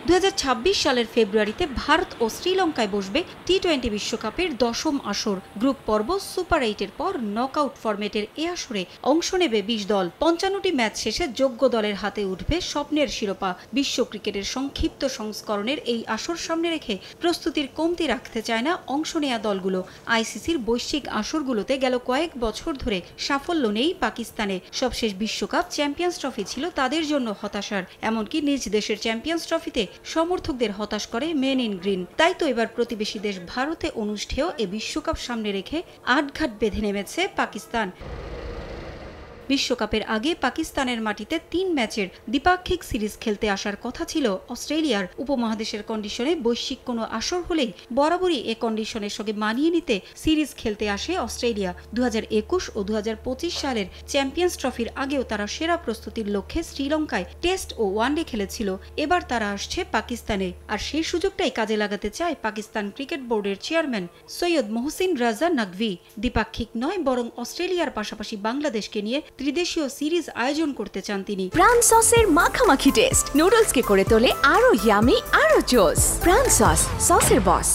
2026 সালের ফেব্রুয়ারিতে ভারত ও শ্রীলঙ্কায় বসবে টি-20 বিশ্বকাপের 10ম আসর। গ্রুপ পর্ব সুপার 8-এর পর নকআউট ফরম্যাটের এ আসরে অংশ নেবে 20 দল। 55টি ম্যাচ শেষে যোগ্য দলের হাতে উঠবে স্বপ্নের শিরোপা। বিশ্ব ক্রিকেটের সংক্ষিপ্ত সংস্করণের এই আসর সামনে রেখে প্রস্তুতির কমতি রাখতে চায় না অংশ নেয়া দলগুলো। আইসিসির বৈশ্বিক আসরগুলোতে গেল কয়েক বছর ধরে সাফল্য নেই পাকিস্তানে। সবশেষ বিশ্বকাপ চ্যাম্পিয়ন্স ট্রফি ছিল তাদের জন্য হতাশার। এমনকি নিজ দেশের চ্যাম্পিয়ন্স ট্রফিতে সমর্থকদের হতাশ করে মেন ইন গ্রিন। তাই তো এবার প্রতিবেশী দেশ ভারতে অনুষ্ঠেয় এ বিশ্বকাপ সামনে রেখে আটঘাট বেঁধে নেমেছে পাকিস্তান। বিশ্বকাপের আগে পাকিস্তানের মাটিতে 3 ম্যাচের দ্বিপাক্ষিক সিরিজ খেলতে আসার কথা ছিল অস্ট্রেলিয়ার। উপমহাদেশের কন্ডিশনে বৈশ্বিক কোনো আসর হলেই বরাবরই এ কন্ডিশনের সঙ্গে মানিয়ে নিতে সিরিজ খেলতে আসে অস্ট্রেলিয়া। 2021 ও 2025 সালের চ্যাম্পিয়ন্স ট্রফির আগেও তারা সেরা প্রস্তুতির লক্ষ্যে শ্রীলঙ্কায় টেস্ট ও ওয়ানডে খেলেছিল। এবার তারা আসছে পাকিস্তানে, আর সেই সুযোগটাই কাজে লাগাতে চায় পাকিস্তান ক্রিকেট বোর্ডের চেয়ারম্যান সৈয়দ মহসিন রাজা নাকভি। দ্বিপাক্ষিক নয়, বরং অস্ট্রেলিয়ার পাশাপাশি বাংলাদেশকে নিয়ে ত্রিদেশীয় সিরিজ আয়োজন করতে চান তিনি। প্রাণ সসের মাখামাখি টেস্ট নুডলসকে করে তোলে আরো ইয়ামি, আরো জোস। প্রাণ সস, সসের বস।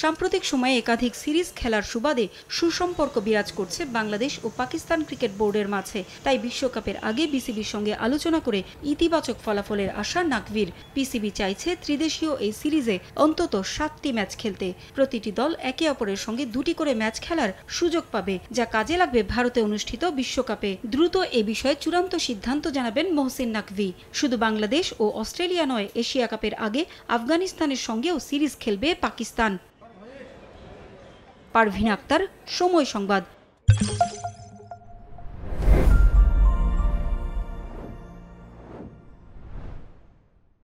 সাম্প্রতিক সময়ে একাধিক সিরিজ খেলার সুবাদে সুসম্পর্ক বিরাজ করছে বাংলাদেশ ও পাকিস্তান ক্রিকেট বোর্ডের মাঝে। তাই বিশ্বকাপের আগে বিসিবির সঙ্গে আলোচনা করে ইতিবাচক ফলাফলের আশা নাকভির। পিসিবি চাইছে ত্রিদেশীয় এই সিরিজে অন্তত 7টি ম্যাচ খেলতে। প্রতিটি দল একে অপরের সঙ্গে 2টি করে ম্যাচ খেলার সুযোগ পাবে, যা কাজে লাগবে ভারতে অনুষ্ঠিত বিশ্বকাপে। দ্রুত এ বিষয়ে চূড়ান্ত সিদ্ধান্ত জানাবেন মহসিন নাকভি। শুধু বাংলাদেশ ও অস্ট্রেলিয়া নয়, এশিয়া কাপের আগে আফগানিস্তানের সঙ্গেও সিরিজ খেলবে পাকিস্তান। পারভিন আক্তার, সময় সংবাদ।